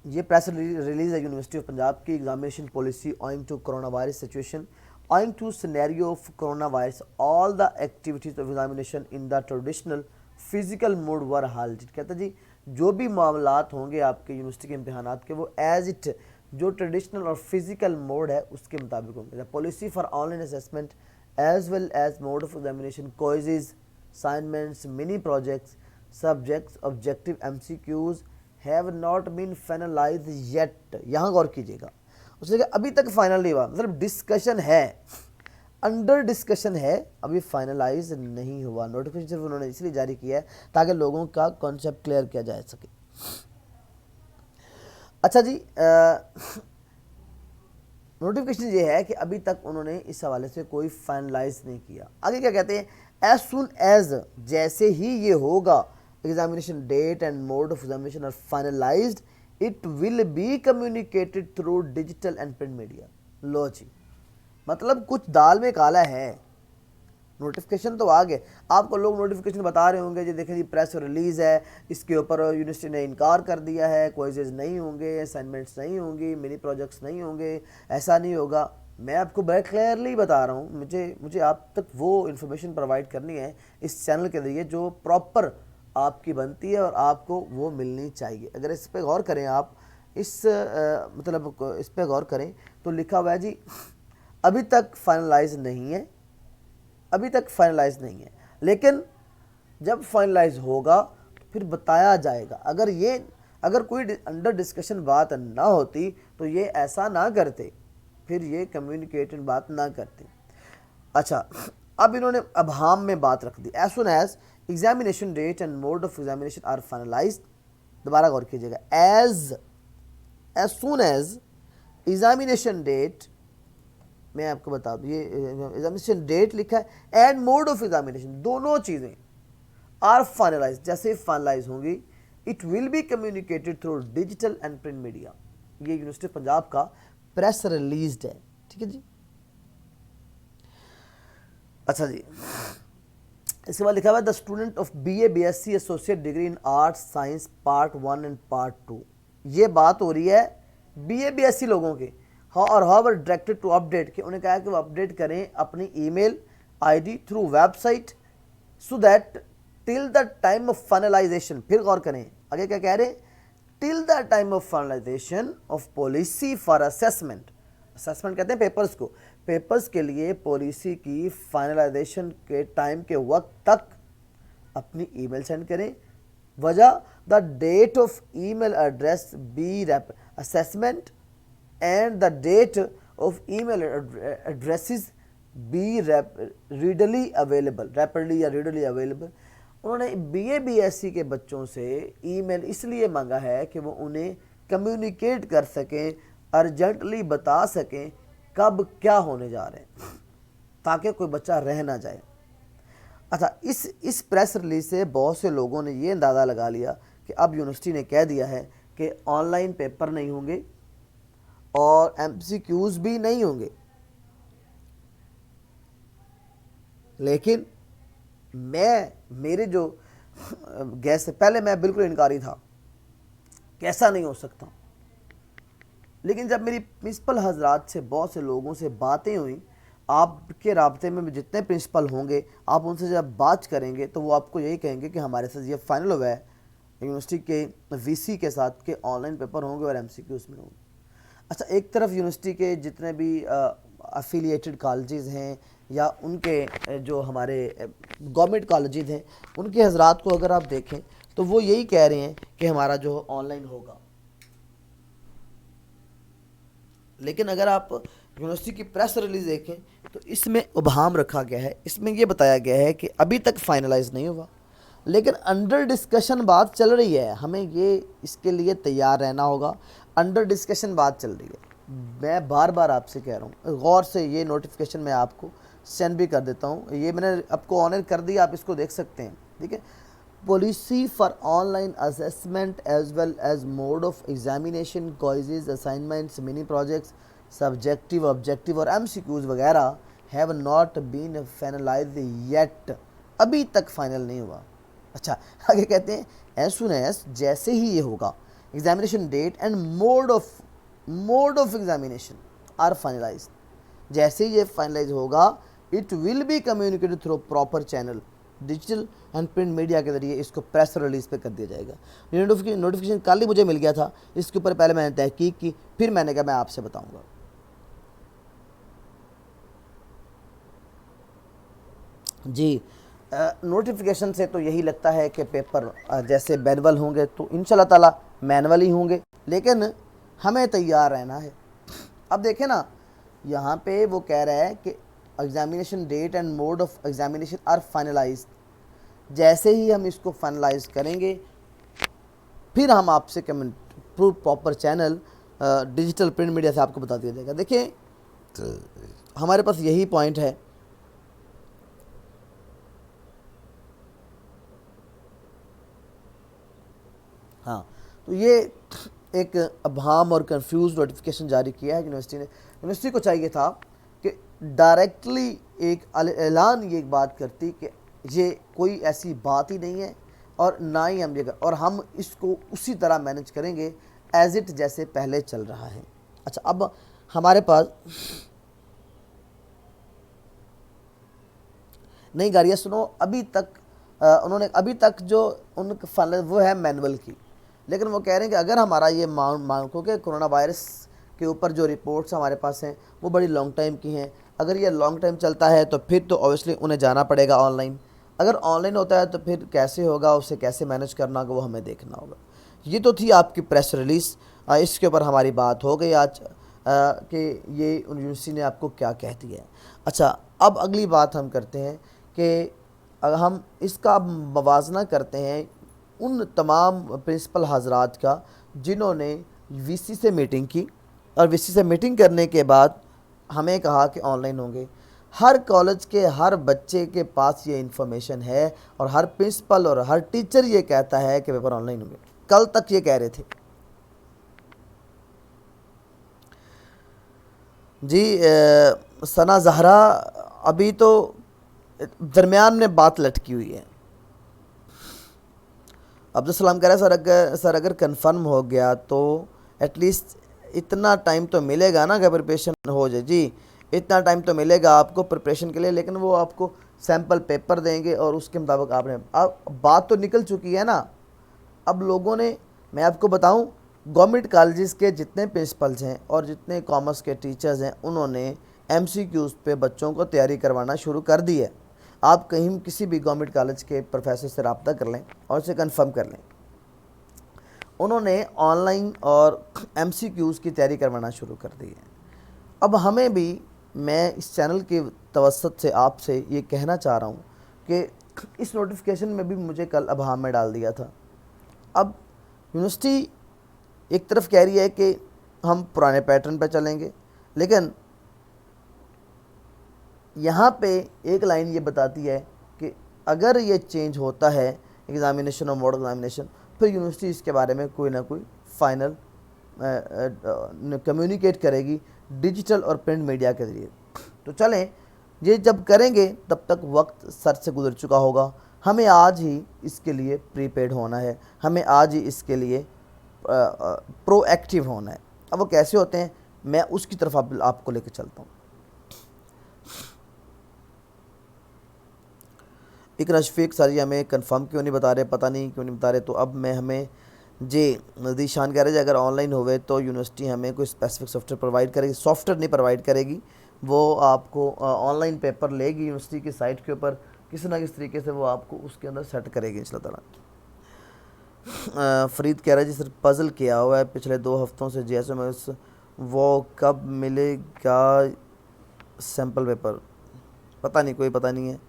ये press release है university of Punjab की। Examination policy owing to corona virus situation, owing to scenario of corona virus, all the activities of examination in the traditional physical mode were held. कहते हैं जी जो भी मामलात होंगे आपके यूनिवर्सिटी के इम्तहानात के वो एज इट जो ट्रेडिशनल और फिजिकल मोड है उसके मुताबिक होंगे। The policy for online assessment as well as mode of examination, quizzes, assignments, mini projects, subjects, objective MCQs have not been finalise yet. यहाँ गौर कीजिएगा, उसने कहा अभी तक फाइनल नहीं हुआ, मतलब डिस्कशन है, अंडर डिस्कशन है, अभी फाइनलाइज नहीं हुआ। नोटिफिकेशन सिर्फ उन्होंने इसलिए जारी किया है ताकि लोगों का कॉन्सेप्ट क्लियर किया जा सके। अच्छा जी, नोटिफिकेशन ये है कि अभी तक उन्होंने इस हवाले से कोई फाइनलाइज नहीं किया। आगे क्या कहते हैं, एज सुन एज, जैसे ही ये होगा examination date and mode of examination are finalised, it will be communicated through digital and print media. लो जी, मतलब कुछ दाल में काला है। नोटिफिकेशन तो आ गए, आपको लोग नोटिफिकेशन बता रहे होंगे जी देखें जी प्रेस रिलीज़ है, इसके ऊपर यूनिवर्सिटी ने इनकार कर दिया है, क्विज़ेस नहीं होंगे, असाइनमेंट्स नहीं होंगी, मिनी प्रोजेक्ट्स नहीं होंगे, ऐसा नहीं होगा। मैं आपको बड़ा क्लियरली बता रहा हूँ, मुझे आप तक वो इन्फॉर्मेशन प्रोवाइड करनी है इस चैनल के जरिए जो प्रॉपर आपकी बनती है और आपको वो मिलनी चाहिए। अगर इस पर गौर करें आप, मतलब इस पर गौर करें तो लिखा हुआ है जी अभी तक फाइनलाइज नहीं है, अभी तक फाइनलाइज नहीं है, लेकिन जब फाइनलाइज होगा तो फिर बताया जाएगा। अगर कोई अंडर डिस्कशन बात ना होती तो ये ऐसा ना करते, फिर ये कम्युनिकेटेड बात ना करते। अच्छा, अब इन्होंने अबहाम में बात रख दी, as soon as examination date and mode of examination are finalised. दोबारा गौर कीजिएगा, as soon as examination date, मैं आपको बता दूं ये एग्जामिनेशन डेट लिखा है एंड मोड ऑफ एग्जामिनेशन, दोनों चीज़ें आर फाइनलाइज, जैसे फाइनलाइज होंगी it will be communicated through digital and print media. ये यूनिवर्सिटी पंजाब का प्रेस रिलीज्ड है, ठीक है जी। अच्छा जी, इसके बाद लिखा हुआ है the student of BA BSc associate degree in arts science part 1 and part 2। ये बात हो रही है BA BSc लोगों की। हाँ, और how are directed to update, कि उन्हें कहा है कि वो अपडेट करें अपनी email ID through website so that till the time of finalisation. फिर गौर करें आगे क्या कह रहे हैं, till the time of finalisation of policy for assessment. Assessment कहते हैं पेपर्स को, पेपर्स के लिए पॉलिसी की फाइनलाइजेशन के टाइम के वक्त तक अपनी ईमेल सेंड करें। वजह, the date of email address be assessment and the date of email addresses be readily available, rapidly या रीडली अवेलेबल। उन्होंने BA BSc के बच्चों से ईमेल इसलिए मांगा है कि वो उन्हें कम्युनिकेट कर सकें, अर्जेंटली बता सकें कब क्या होने जा रहे हैं, ताकि कोई बच्चा रह ना जाए। अच्छा, इस प्रेस रिलीज से बहुत से लोगों ने ये अंदाज़ा लगा लिया कि अब यूनिवर्सिटी ने कह दिया है कि ऑनलाइन पेपर नहीं होंगे और MCQs भी नहीं होंगे। लेकिन मेरे जो गैस से पहले मैं बिल्कुल इनकारी था, कैसा नहीं हो सकता। लेकिन जब मेरी प्रिंसिपल हजरात से बहुत से लोगों से बातें हुई, आपके राब्ते में जितने प्रिंसिपल होंगे आप उनसे जब बात करेंगे तो वो आपको यही कहेंगे कि हमारे साथ ये फाइनल हुआ है यूनिवर्सिटी के VC के साथ के ऑनलाइन पेपर होंगे और MCQs में होंगे। अच्छा, एक तरफ यूनिवर्सिटी के जितने भी अफिलिएटेड कॉलेजेस हैं या उनके जो हमारे गवर्नमेंट कॉलेजेस हैं उनके हजरात को अगर आप देखें तो वो यही कह रहे हैं कि हमारा जो ऑनलाइन होगा। लेकिन अगर आप यूनिवर्सिटी की प्रेस रिलीज देखें तो इसमें उबहाम रखा गया है, इसमें यह बताया गया है कि अभी तक फाइनलाइज नहीं हुआ, लेकिन अंडर डिस्कशन बात चल रही है। हमें ये इसके लिए तैयार रहना होगा, अंडर डिस्कशन बात चल रही है। मैं बार बार आपसे कह रहा हूँ गौर से, ये नोटिफिकेशन मैं आपको सेंड भी कर देता हूँ, ये मैंने आपको ऑनर कर दिया, आप इसको देख सकते हैं, ठीक है। Policy for online assessment as well as mode of examination, quizzes, assignments, mini projects, subjective, objective और MCQs वगैरह have not been finalised yet, अभी तक फाइनल नहीं हुआ। अच्छा, आगे कहते हैं एज सुन एज, जैसे ही ये होगा examination date and mode of examination are finalise, जैसे ही ये फाइनलाइज होगा it will be communicated through proper channel, digital and print media के जरिए इसको प्रेस रिलीज पे कर दिया जाएगा। ये नोटिफिकेशन कल ही मुझे मिल गया था, इसके ऊपर पहले मैंने तहकीक की, फिर मैंने कहा मैं आपसे बताऊंगा। जी, नोटिफिकेशन से तो यही लगता है कि पेपर जैसे मैनुअल होंगे तो इंशाल्लाह ताला मैनुअल ही होंगे, लेकिन हमें तैयार रहना है। अब देखें ना, यहाँ पे वो कह रहा है कि examination date and mode of examination are finalise, जैसे ही हम इसको फाइनलाइज करेंगे फिर हम आपसे through proper channel digital print media से आपको बता दिया जाएगा। देखिए हमारे पास यही पॉइंट है, हाँ, तो ये एक अभाम और कंफ्यूज नोटिफिकेशन जारी किया है यूनिवर्सिटी ने। यूनिवर्सिटी को चाहिए था कि डायरेक्टली एक ऐलान ये एक बात करती कि ये कोई ऐसी बात ही नहीं है और ना ही हम ये और हम इसको उसी तरह मैनेज करेंगे एज इट जैसे पहले चल रहा है। अच्छा, अब हमारे पास नहीं गाड़ियाँ सुनो, अभी तक उन्होंने अभी तक जो उनका फाइनल वो है मैनुअल की, लेकिन वो कह रहे हैं कि अगर हमारा ये मानको कि कोरोना वायरस के ऊपर जो रिपोर्ट्स हमारे पास हैं वो बड़ी लॉन्ग टाइम की हैं, अगर ये लॉन्ग टाइम चलता है तो फिर तो ऑब्वियसली उन्हें जाना पड़ेगा ऑनलाइन। अगर ऑनलाइन होता है तो फिर कैसे होगा, उसे कैसे मैनेज करना होगा वो हमें देखना होगा। ये तो थी आपकी प्रेस रिलीज़, इसके ऊपर हमारी बात हो गई आज कि ये यूनिवर्सिटी ने आपको क्या कह दिया है। अच्छा, अब अगली बात हम करते हैं कि अगर हम इसका मवाजना करते हैं उन तमाम प्रिंसिपल हजरात का जिन्होंने वीसी से मीटिंग की और वीसी से मीटिंग करने के बाद हमें कहा कि ऑनलाइन होंगे। हर कॉलेज के हर बच्चे के पास ये इन्फॉर्मेशन है और हर प्रिंसिपल और हर टीचर ये कहता है कि पेपर ऑनलाइन होंगे। कल तक ये कह रहे थे। जी, सना जहरा अभी तो दरमियान में बात लटकी हुई है। अब्दुल सलाम कह रहा है सर अगर कंफर्म हो गया तो एटलीस्ट इतना टाइम तो मिलेगा ना कि प्रिपरेशन हो जाए। जी, इतना टाइम तो मिलेगा आपको प्रिपरेशन के लिए, लेकिन वो आपको सैम्पल पेपर देंगे और उसके मुताबिक आपने अब बात तो निकल चुकी है ना। अब लोगों ने, मैं आपको बताऊं, गवर्नमेंट कॉलेजेस के जितने प्रिंसिपल्स हैं और जितने कॉमर्स के टीचर्स हैं उन्होंने एमसीक्यूज़ पे बच्चों को तैयारी करवाना शुरू कर दी है। आप कहीं किसी भी गवर्नमेंट कॉलेज के प्रोफेसर से रब्ता कर लें और उसे कंफर्म कर लें, उन्होंने ऑनलाइन और एमसीक्यूज़ की तैयारी करवाना शुरू कर दी है। अब हमें भी, मैं इस चैनल के तवस्सुत से आपसे ये कहना चाह रहा हूँ कि इस नोटिफिकेशन में भी मुझे कल अभाम में डाल दिया था। अब यूनिवर्सिटी एक तरफ कह रही है कि हम पुराने पैटर्न पर चलेंगे, लेकिन यहाँ पे एक लाइन ये बताती है कि अगर ये चेंज होता है एग्ज़ामिनेशन और मॉडल एग्ज़ामिनेशन, फिर यूनिवर्सिटी इसके बारे में कोई ना कोई फाइनल कम्युनिकेट करेगी डिजिटल और प्रिंट मीडिया के ज़रिए। तो चलें, ये जब करेंगे तब तक वक्त सर से गुजर चुका होगा। हमें आज ही इसके लिए प्रीपेड होना है, हमें आज ही इसके लिए प्रोएक्टिव होना है। अब वो कैसे होते हैं मैं उसकी तरफ आपको लेकर चलता हूँ। इकरा शफीक सर जी हमें कंफर्म क्यों नहीं बता रहे, पता नहीं क्यों नहीं बता रहे। तो अब मैं हमें जी नज़दीशान कह रहे हैं अगर ऑनलाइन होवे तो यूनिवर्सिटी हमें कोई स्पेसिफिक सॉफ्टवेयर प्रोवाइड करेगी, सॉफ्टवेयर नहीं प्रोवाइड करेगी, वो आपको ऑनलाइन पेपर लेगी यूनिवर्सिटी की साइट के ऊपर, किसी ना किसी तरीके से वो आपको उसके अंदर सेट करेगी इंशाल्लाह ताला। फरीद कह रहा है जी सर पज़ल किया हुआ है पिछले 2 हफ्तों से, जैसे मैं वो कब मिलेगा सैम्पल पेपर, पता नहीं, कोई पता नहीं है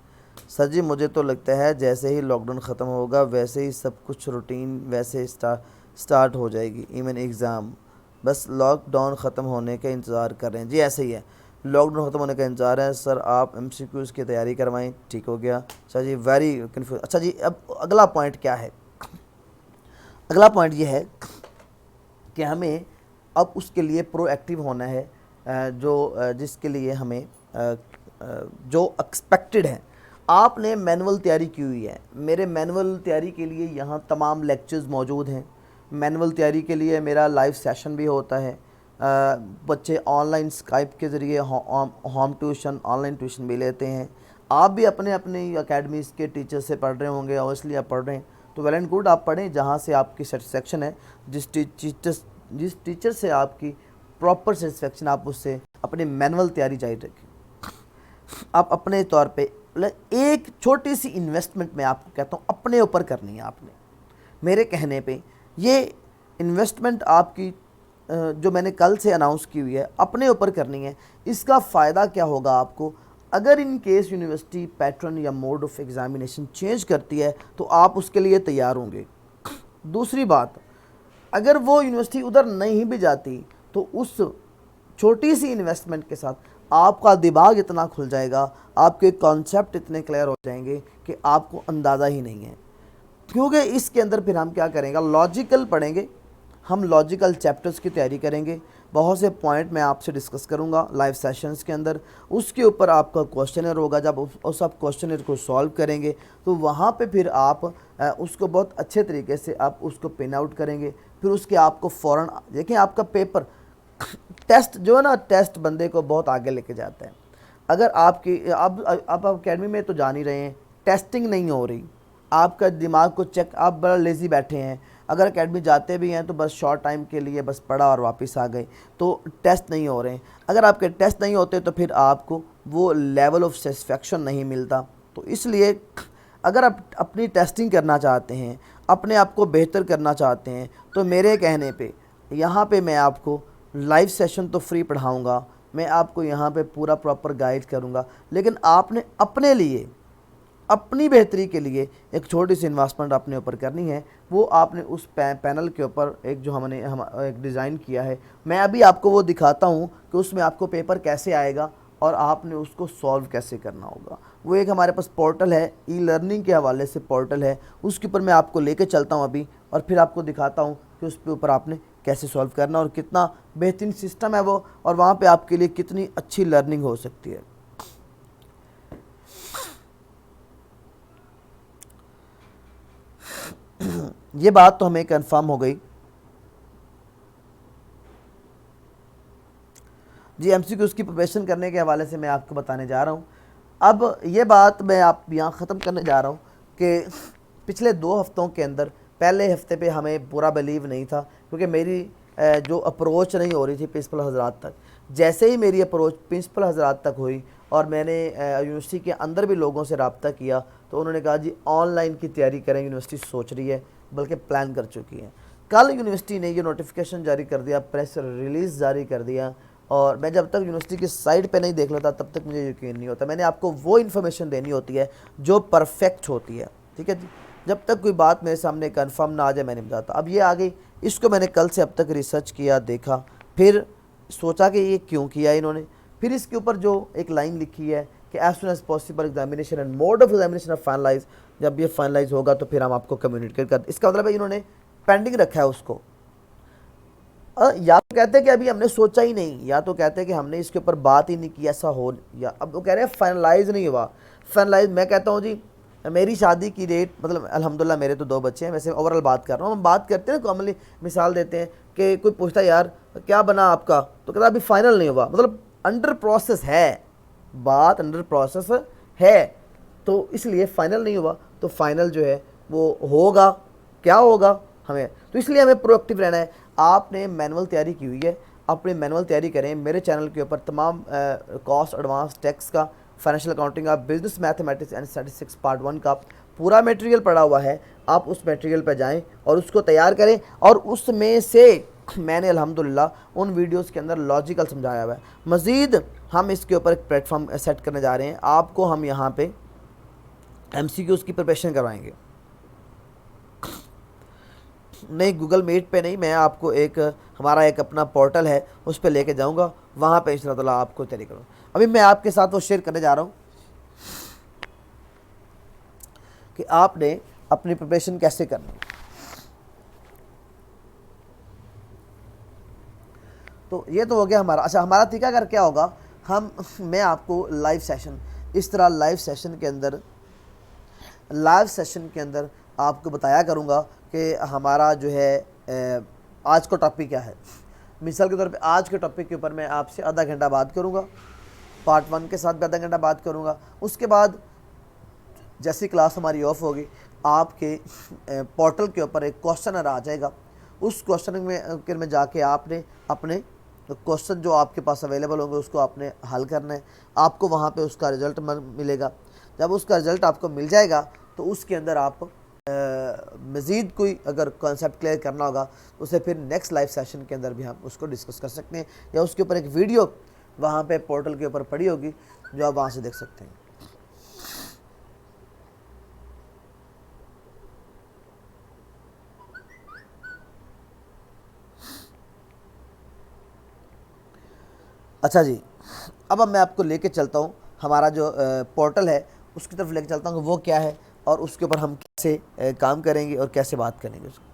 सर जी। मुझे तो लगता है जैसे ही लॉकडाउन ख़त्म होगा वैसे ही सब कुछ रूटीन वैसे स्टार्ट हो जाएगी, इवन एग्ज़ाम। बस लॉकडाउन ख़त्म होने का इंतज़ार कर रहे हैं। जी ऐसे ही है, लॉकडाउन ख़त्म होने का इंतज़ार है सर। आप एमसीक्यूज़ की तैयारी करवाएं, ठीक हो गया सर जी, वेरी कन्फ्यूज। अच्छा जी, अब अगला पॉइंट क्या है? अगला पॉइंट ये है कि हमें अब उसके लिए प्रोएक्टिव होना है, जिसके लिए हमें जो एक्सपेक्टेड है। आपने मैनुअल तैयारी की हुई है, मेरे मैनुअल तैयारी के लिए यहाँ तमाम लेक्चर्स मौजूद हैं, मैनुअल तैयारी के लिए मेरा लाइव सेशन भी होता है। बच्चे ऑनलाइन स्काइप के ज़रिए होम ट्यूशन, ऑनलाइन ट्यूशन भी लेते हैं। आप भी अपने अपने अकेडमीज़ के टीचर से पढ़ रहे होंगे, ऑब्वियसली आप पढ़ रहे हैं तो वेल एंड गुड, आप पढ़ें जहाँ से आपकी सेटिस्फेक्शन है, जिस टीचर से आपकी प्रॉपर सेटिस्फेक्शन, आप उससे अपनी मैनुअल तैयारी जारी रखें। आप अपने तौर पे एक छोटी सी इन्वेस्टमेंट मैं आपको कहता हूँ अपने ऊपर करनी है आपने। मेरे कहने पे ये इन्वेस्टमेंट आपकी जो मैंने कल से अनाउंस की हुई है अपने ऊपर करनी है। इसका फ़ायदा क्या होगा आपको, अगर इन केस यूनिवर्सिटी पैटर्न या मोड ऑफ एग्जामिनेशन चेंज करती है तो आप उसके लिए तैयार होंगे। दूसरी बात, अगर वो यूनिवर्सिटी उधर नहीं भी जाती तो उस छोटी सी इन्वेस्टमेंट के साथ आपका दिमाग इतना खुल जाएगा, आपके कॉन्सेप्ट इतने क्लियर हो जाएंगे कि आपको अंदाज़ा ही नहीं है। क्योंकि इसके अंदर फिर हम क्या करेंगे, लॉजिकल पढ़ेंगे, हम लॉजिकल चैप्टर्स की तैयारी करेंगे। बहुत से पॉइंट मैं आपसे डिस्कस करूंगा लाइव सेशंस के अंदर, उसके ऊपर आपका क्वेश्चनर होगा। जब उस आप क्वेश्चनर को सॉल्व करेंगे तो वहाँ पे फिर आप उसको बहुत अच्छे तरीके से आप उसको पिन आउट करेंगे। फिर उसके आपको फ़ौरन देखिए, आपका पेपर टेस्ट जो है ना, टेस्ट बंदे को बहुत आगे लेके जाता है। अगर आपकी अब आप अकेडमी में तो जान ही रहे हैं, टेस्टिंग नहीं हो रही, आपका दिमाग को चेक, आप बड़ा लेज़ी बैठे हैं। अगर अकेडमी जाते भी हैं तो बस शॉर्ट टाइम के लिए बस पढ़ा और वापस आ गए, तो टेस्ट नहीं हो रहे हैं। अगर आपके टेस्ट नहीं होते तो फिर आपको वो लेवल ऑफ सेटिस्फेक्शन नहीं मिलता। तो इसलिए अगर आप अपनी टेस्टिंग करना चाहते हैं, अपने आप को बेहतर करना चाहते हैं, तो मेरे कहने पे यहाँ पे मैं आपको लाइव सेशन तो फ्री पढ़ाऊँगा, मैं आपको यहाँ पे पूरा प्रॉपर गाइड करूँगा, लेकिन आपने अपने लिए, अपनी बेहतरी के लिए एक छोटी सी इन्वेस्टमेंट अपने ऊपर करनी है। वो आपने उस पैनल के ऊपर एक जो हमने एक डिज़ाइन किया है, मैं अभी आपको वो दिखाता हूँ कि उसमें आपको पेपर कैसे आएगा और आपने उसको सॉल्व कैसे करना होगा। वो एक हमारे पास पोर्टल है, ई लर्निंग के हवाले से पोर्टल है, उसके ऊपर मैं आपको लेके चलता हूँ अभी, और फिर आपको दिखाता हूँ कि उस पे ऊपर आपने कैसे सॉल्व करना और कितना बेहतरीन सिस्टम है वो, और वहाँ पे आपके लिए कितनी अच्छी लर्निंग हो सकती है। ये बात तो हमें कंफर्म हो गई जी। एमसीक्यूज़ की प्रिपरेशन करने के हवाले से मैं आपको बताने जा रहा हूँ। अब ये बात मैं आप यहाँ ख़त्म करने जा रहा हूँ कि पिछले 2 हफ्तों के अंदर, पहले हफ्ते पे हमें पूरा बिलीव नहीं था, क्योंकि मेरी जो अप्रोच नहीं हो रही थी प्रिंसिपल हजरात तक। जैसे ही मेरी अप्रोच प्रिंसिपल हजरात तक हुई और मैंने यूनिवर्सिटी के अंदर भी लोगों से रब्ता किया, तो उन्होंने कहा जी ऑनलाइन की तैयारी करें, यूनिवर्सिटी सोच रही है, बल्कि प्लान कर चुकी है। कल यूनिवर्सिटी ने ये नोटिफिकेशन जारी कर दिया, प्रेस रिलीज़ जारी कर दिया, और मैं जब तक यूनिवर्सिटी की साइट पे नहीं देख लेता तब तक मुझे यकीन नहीं होता। मैंने आपको वो इन्फॉर्मेशन देनी होती है जो परफेक्ट होती है, ठीक है जी। जब तक कोई बात मेरे सामने कंफर्म ना आ जाए मैं नहीं बताता। अब ये आ गई, इसको मैंने कल से अब तक रिसर्च किया, देखा, फिर सोचा कि ये क्यों किया इन्होंने। फिर इसके ऊपर जो एक लाइन लिखी है कि as soon as possible examination and mode of examination of finalise, जब ये फाइनलाइज होगा तो फिर हम आपको कम्युनिकेट कर। इसका मतलब है इन्होंने पेंडिंग रखा है उसको। या तो कहते हैं कि अभी हमने सोचा ही नहीं, या तो कहते हैं कि हमने इसके ऊपर बात ही नहीं की, ऐसा हो, या अब वो कह रहे हैं फाइनलाइज नहीं हुआ। फाइनलाइज मैं कहता हूँ जी, मेरी शादी की डेट, मतलब अल्हम्दुलिल्लाह मेरे तो 2 बच्चे हैं, वैसे ओवरऑल बात कर रहा हूँ। हम बात करते हैं कॉमनली, मिसाल देते हैं कि कोई पूछता है यार क्या बना आपका, तो कहता अभी फाइनल नहीं हुआ, मतलब अंडर प्रोसेस है, बात अंडर प्रोसेस है, तो इसलिए फाइनल नहीं हुआ। तो फाइनल जो है वो होगा, क्या होगा हमें, तो इसलिए हमें प्रोएक्टिव रहना है। आपने मैनुअल तैयारी की हुई है, अपनी मैनुअल तैयारी करें। मेरे चैनल के ऊपर तमाम कॉस्ट, एडवांस, टैक्स का, फाइनेंशियल अकाउंटिंग का, business mathematics and statistics part 1 का पूरा मटेरियल पड़ा हुआ है। आप उस मटेरियल पर जाएं और उसको तैयार करें, और उसमें से मैंने अल्हम्दुलिल्लाह उन वीडियोस के अंदर लॉजिकल समझाया हुआ है। मज़ीद हम इसके ऊपर एक प्लेटफॉर्म सेट करने जा रहे हैं, आपको हम यहाँ पे एमसीक्यूज़ की प्रिपरेशन करवाएंगे। नहीं, गूगल मीट पे नहीं, मैं आपको एक हमारा एक अपना पोर्टल है उस पर लेके जाऊंगा, वहाँ पे इंशाअल्लाह आपको तैयारी करूँ। अभी मैं आपके साथ वो शेयर करने जा रहा हूँ कि आपने अपनी प्रिपरेशन कैसे करनी है। तो ये तो हो गया हमारा। अच्छा, हमारा तरीका कर क्या होगा, मैं आपको लाइव सेशन, इस तरह लाइव सेशन के अंदर आपको बताया करूँगा कि हमारा जो है आज का टॉपिक क्या है। मिसाल के तौर पे आज के टॉपिक के ऊपर मैं आपसे आधा घंटा बात करूँगा, पार्ट 1 के साथ भी आधा घंटा बात करूँगा। उसके बाद जैसी क्लास हमारी ऑफ होगी, आपके पोर्टल के ऊपर एक क्वेश्चनर आ जाएगा। उस क्वेश्चन में जाके आपने अपने क्वेश्चन जो आपके पास अवेलेबल होंगे उसको आपने हल करना है। आपको वहाँ पे उसका रिज़ल्ट मिलेगा। जब उसका रिज़ल्ट आपको मिल जाएगा तो उसके अंदर आप मज़ीद कोई अगर कॉन्सेप्ट क्लियर करना होगा तो उसे फिर नेक्स्ट लाइव सेशन के अंदर भी हम उसको डिस्कस कर सकते हैं, या उसके ऊपर एक वीडियो वहाँ पे पोर्टल के ऊपर पड़ी होगी जो आप वहाँ से देख सकते हैं। अच्छा जी, अब मैं आपको लेके चलता हूँ हमारा जो पोर्टल है उसकी तरफ लेके चलता हूँ, वो क्या है और उसके ऊपर हम कैसे काम करेंगे और कैसे बात करेंगे उसको।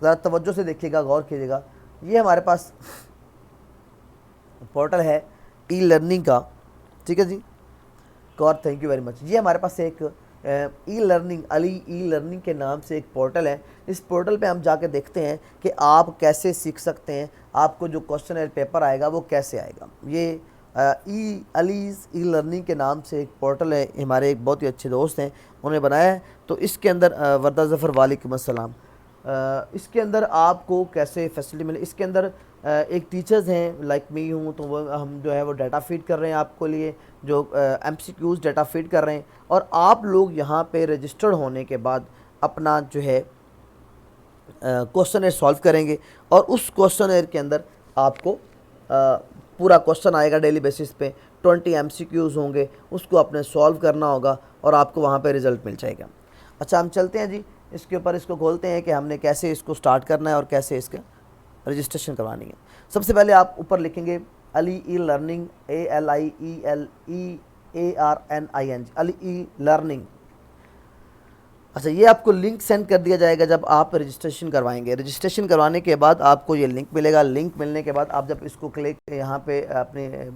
ज़रा तवज्जो से देखिएगा, गौर कीजिएगा। ये हमारे पास पोर्टल है ई लर्निंग का, ठीक है जी। गौर, थैंक यू वेरी मच। ये हमारे पास एक e learning, Ali e learning के नाम से एक पोर्टल है। इस पोर्टल पे हम जाके देखते हैं कि आप कैसे सीख सकते हैं, आपको जो क्वेश्चन पेपर आएगा वो कैसे आएगा। ये अलीज़ ई लर्निंग के नाम से एक पोर्टल है, हमारे एक बहुत ही अच्छे दोस्त हैं उन्होंने बनाया है। तो इसके अंदर वर्दा ज़फ़र वालेकुम अस्सलाम, इसके अंदर आपको कैसे फैसिलिटी मिले। इसके अंदर एक टीचर्स हैं लाइक मी हूँ, तो वो हम जो है वो डाटा फीड कर रहे हैं आपको लिए, जो MCQs डाटा फीड कर रहे हैं। और आप लोग यहाँ पे रजिस्टर्ड होने के बाद अपना जो है क्वेश्चन सॉल्व करेंगे, और उस क्वेश्चन के अंदर आपको पूरा क्वेश्चन आएगा डेली बेसिस पे। 20 MCQs होंगे, उसको आपने सॉल्व करना होगा और आपको वहाँ पे रिज़ल्ट मिल जाएगा। अच्छा, हम चलते हैं जी इसके ऊपर, इसको खोलते हैं कि हमने कैसे इसको स्टार्ट करना है और कैसे इसका रजिस्ट्रेशन करवानी है। सबसे पहले आप ऊपर लिखेंगे Ali e learning, ALIELEARNING, Ali e learning. अच्छा, ये आपको लिंक सेंड कर दिया जाएगा जब आप रजिस्ट्रेशन करवाएंगे। रजिस्ट्रेशन करवाने के बाद आपको ये लिंक मिलेगा। लिंक मिलने के बाद आप जब इसको क्लिक यहाँ पे अपने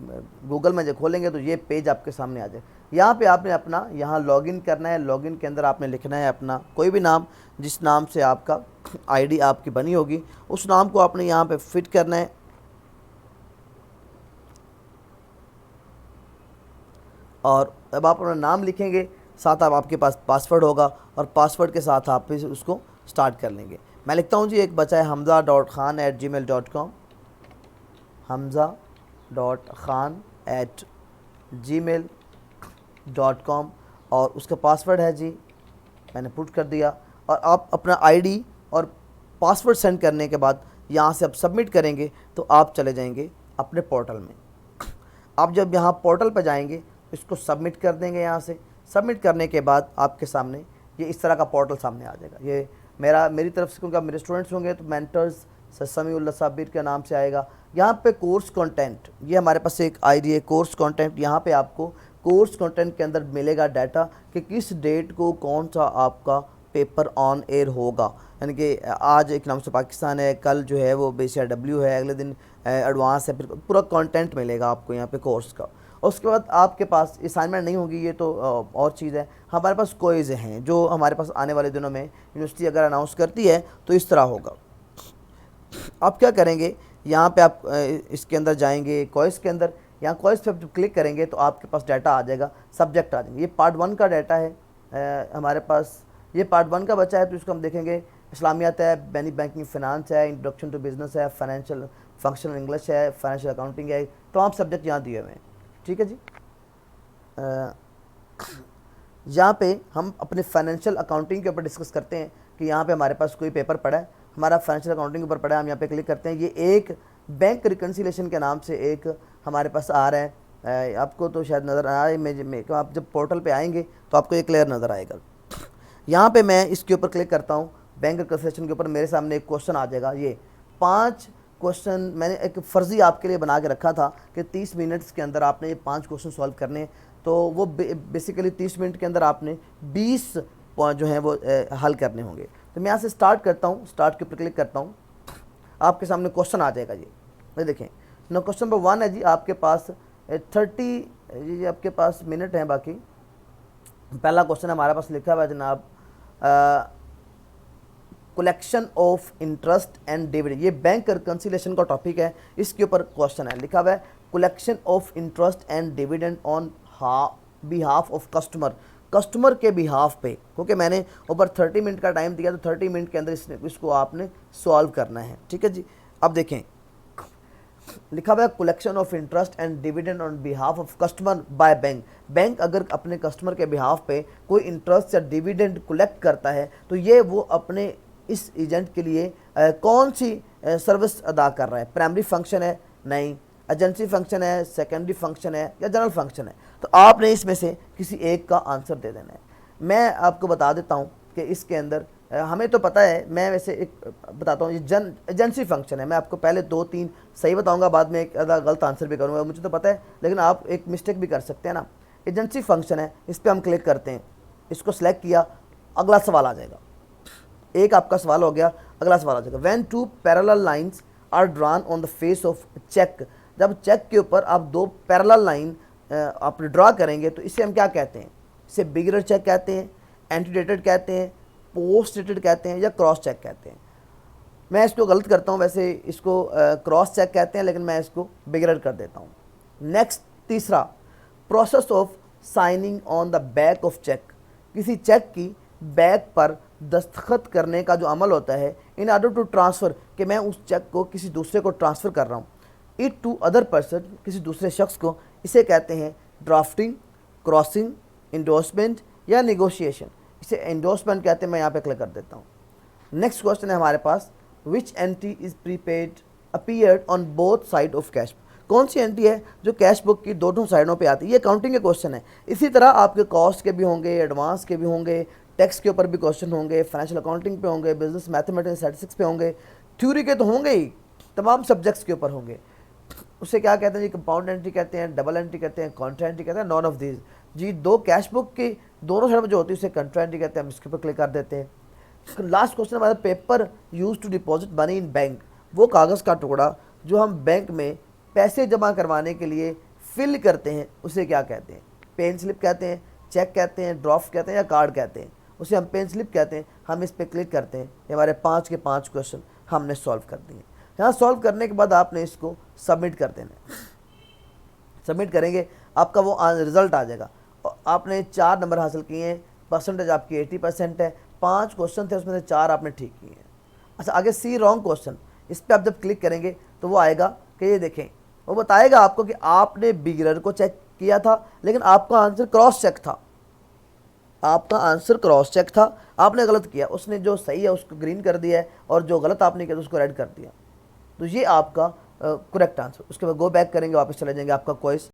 गूगल में जब खोलेंगे तो ये पेज आपके सामने आ जाए। यहाँ पे आपने अपना यहाँ लॉगिन करना है। लॉगिन के अंदर आपने लिखना है अपना कोई भी नाम, जिस नाम से आपका आईडी आपकी बनी होगी उस नाम को आपने यहाँ पे फिट करना है। और अब आप अपना नाम लिखेंगे, साथ आपके पास पासवर्ड होगा, और पासवर्ड के साथ आप उसको स्टार्ट कर लेंगे। मैं लिखता हूँ जी, एक बचा है hamza.khan@gmail.com, hamza.khan@gmail.com, और उसका पासवर्ड है जी, मैंने पुट कर दिया। और आप अपना आईडी और पासवर्ड सेंड करने के बाद यहाँ से आप सबमिट करेंगे तो आप चले जाएंगे अपने पोर्टल में। आप जब यहाँ पोर्टल पर जाएंगे इसको सबमिट कर देंगे। यहाँ से सबमिट करने के बाद आपके सामने ये इस तरह का पोर्टल सामने आ जाएगा। ये मेरी तरफ से, क्योंकि आप मेरे स्टूडेंट्स होंगे तो मेंटर्स समीउल्लाह साबिर के नाम से आएगा। यहाँ पे कोर्स कंटेंट, ये हमारे पास एक आईडी है कोर्स कंटेंट। यहाँ पे आपको कोर्स कंटेंट के अंदर मिलेगा डाटा कि किस डेट को कौन सा आपका पेपर ऑन एयर होगा। यानी कि आज इकनॉमिक्स ऑफ पाकिस्तान है, कल जो है वो BCRW है, अगले दिन एडवांस है, फिर पूरा कंटेंट मिलेगा आपको यहाँ पे कोर्स का। और उसके बाद आपके पास असाइनमेंट नहीं होगी, ये तो और चीज़ है। हमारे पास क्विज़ हैं जो हमारे पास आने वाले दिनों में यूनिवर्सिटी अगर अनाउंस करती है तो इस तरह होगा। आप क्या करेंगे, यहाँ पे आप इसके अंदर जाएंगे क्विज़ के अंदर। यहाँ क्विज़ पे जब क्लिक करेंगे तो आपके पास डाटा आ जाएगा, सब्जेक्ट आ जाएंगे। ये पार्ट 1 का डाटा है हमारे पास, ये पार्ट 1 का बचा है तो इसको हम देखेंगे। इस्लामियात है, बैंकिंग फाइनेंस है, इंट्रोडक्शन टू बिजनेस है, फाइनेंशियल फंक्शनल इंग्लिश है, फाइनेंशियल अकाउंटिंग है, तमाम सब्जेक्ट यहाँ दिए हुए हैं। ठीक है जी। यहाँ पे हम अपने फाइनेंशियल अकाउंटिंग के ऊपर डिस्कस करते हैं कि यहाँ पे हमारे पास कोई पेपर पड़ा है, हमारा फाइनेंशियल अकाउंटिंग के ऊपर पड़ा है। हम यहाँ पे क्लिक करते हैं, ये एक बैंक रिकन्सिलेशन के नाम से एक हमारे पास आ रहा है। आपको तो शायद नज़र आए, आप जब पोर्टल पे आएंगे तो आपको ये क्लियर नज़र आएगा। यहाँ पे मैं इसके ऊपर क्लिक करता हूँ, बैंक रिकन्सिलेशन के ऊपर मेरे सामने एक क्वेश्चन आ जाएगा। ये 5 क्वेश्चन मैंने एक फ़र्ज़ी आपके लिए बना के रखा था कि 30 मिनट्स के अंदर आपने ये 5 क्वेश्चन सॉल्व करने हैं। तो वो बेसिकली 30 मिनट के अंदर आपने 20 जो हैं वो हल करने होंगे। तो मैं यहाँ से स्टार्ट करता हूँ, स्टार्ट के ऊपर क्लिक करता हूँ, आपके सामने क्वेश्चन आ जाएगा। ये देखें ना, क्वेश्चन नंबर 1 है जी, आपके पास 30 जी आपके पास मिनट हैं बाकी। पहला क्वेश्चन हमारे पास लिखा हुआ है जनाब, collection of interest and dividend, ये बैंक रिकंसिलिएशन का टॉपिक है, इसके ऊपर क्वेश्चन है। लिखा हुआ है collection of interest and dividend on behalf of customer, customer के बिहाफ पे, क्योंकि मैंने ऊपर 30 मिनट का टाइम दिया, तो 30 मिनट के अंदर इसको आपने सॉल्व करना है। ठीक है जी। अब देखें, लिखा हुआ है collection of interest and dividend on behalf of customer by bank, bank अगर अपने कस्टमर के बिहाफ पे कोई इंटरेस्ट या डिविडेंड कलेक्ट करता है तो ये वो अपने इस एजेंट के लिए कौन सी सर्विस अदा कर रहा है, प्राइमरी फंक्शन है, नहीं, एजेंसी फंक्शन है, सेकेंडरी फंक्शन है, या जनरल फंक्शन है। तो आपने इसमें से किसी एक का आंसर दे देना है। मैं आपको बता देता हूँ कि इसके अंदर हमें तो पता है, मैं वैसे एक बताता हूँ, ये एजेंसी फंक्शन है। मैं आपको पहले 2-3 सही बताऊंगा, बाद में एक आधा गलत आंसर भी करूँगा, मुझे तो पता है, लेकिन आप एक मिस्टेक भी कर सकते हैं ना। एजेंसी फंक्शन है, इस पर हम क्लिक करते हैं, इसको सेलेक्ट किया, अगला सवाल आ जाएगा, एक आपका सवाल हो गया, अगला सवाल आ जाएगा। When two parallel lines are drawn on the face of cheque, जब चेक के ऊपर आप दो पैरेलल लाइन आप ड्रा करेंगे तो इसे हम क्या कहते हैं, इसे बिगिनर चेक कहते हैं, एंटीडेटेड कहते हैं, पोस्ट डेटेड कहते हैं, या क्रॉस चेक कहते हैं। मैं इसको गलत करता हूँ, वैसे इसको क्रॉस चेक कहते हैं, लेकिन मैं इसको बिगिनर कर देता हूँ। नेक्स्ट तीसरा, process of signing on the back of cheque, किसी चेक की बैक पर दस्तखत करने का जो अमल होता है, इन ऑर्डर टू ट्रांसफ़र, कि मैं उस चेक को किसी दूसरे को ट्रांसफ़र कर रहा हूँ, इट टू अदर पर्सन, किसी दूसरे शख्स को, इसे कहते हैं ड्राफ्टिंग, क्रॉसिंग, इंडोर्समेंट या निगोशिएशन। इसे एंडोर्समेंट कहते हैं। मैं यहाँ पे क्लिक कर देता हूँ। नेक्स्ट क्वेश्चन है हमारे पास, which entry is prepaid appeared on both side of cash, कौन सी एंट्री है जो कैश बुक की दोनों साइडों पे आती है। ये अकाउंटिंग के क्वेश्चन है। इसी तरह आपके कॉस्ट के भी होंगे, एडवांस के भी होंगे, टैक्स के ऊपर भी क्वेश्चन होंगे, फाइनेंशियल अकाउंटिंग पे होंगे, बिजनेस मैथमेटिक्स स्टैटिस्टिक्स पे होंगे, थ्योरी के तो होंगे ही, तमाम सब्जेक्ट्स के ऊपर होंगे। उसे क्या कहते हैं जी, कंपाउंड एंट्री कहते हैं, डबल एंट्री कहते हैं, कॉन्ट्रा एंट्री कहते हैं, नॉन ऑफ दीज जी। दो कैश बुक की दोनों साइड में जो होती है उसे कॉन्ट्रा एंट्री कहते हैं। हम इसके ऊपर क्लिक कर देते हैं। लास्ट क्वेश्चन हमारा, paper use to deposit money in bank, वो कागज़ का टुकड़ा जो हम बैंक में पैसे जमा करवाने के लिए फिल करते हैं, उसे क्या कहते हैं। पेन स्लिप कहते हैं, चेक कहते हैं, ड्राफ्ट कहते हैं, या कार्ड कहते हैं। उसे हम पेन स्लिप कहते हैं। हम इस पर क्लिक करते हैं, ये हमारे 5 के 5 क्वेश्चन हमने सॉल्व कर दिए। यहाँ सॉल्व करने के बाद आपने इसको सबमिट कर देना है। सबमिट करेंगे, आपका वो रिजल्ट आ जाएगा। और आपने 4 नंबर हासिल किए हैं, परसेंटेज आपकी 80% है। 5 क्वेश्चन थे, उसमें से 4 आपने ठीक किए हैं। अच्छा, आगे सी रॉन्ग क्वेश्चन, इस पर आप जब क्लिक करेंगे तो वो आएगा कि ये देखें, वो बताएगा आपको कि आपने बिगिनर को चेक किया था, लेकिन आपका आंसर क्रॉस चेक था। आपका आंसर क्रॉस चेक था, आपने गलत किया। उसने जो सही है उसको ग्रीन कर दिया है, और जो गलत आपने किया तो उसको रेड कर दिया। तो ये आपका करेक्ट आंसर। उसके बाद गो बैक करेंगे, वापस चले जाएंगे, आपका क्वेश्चन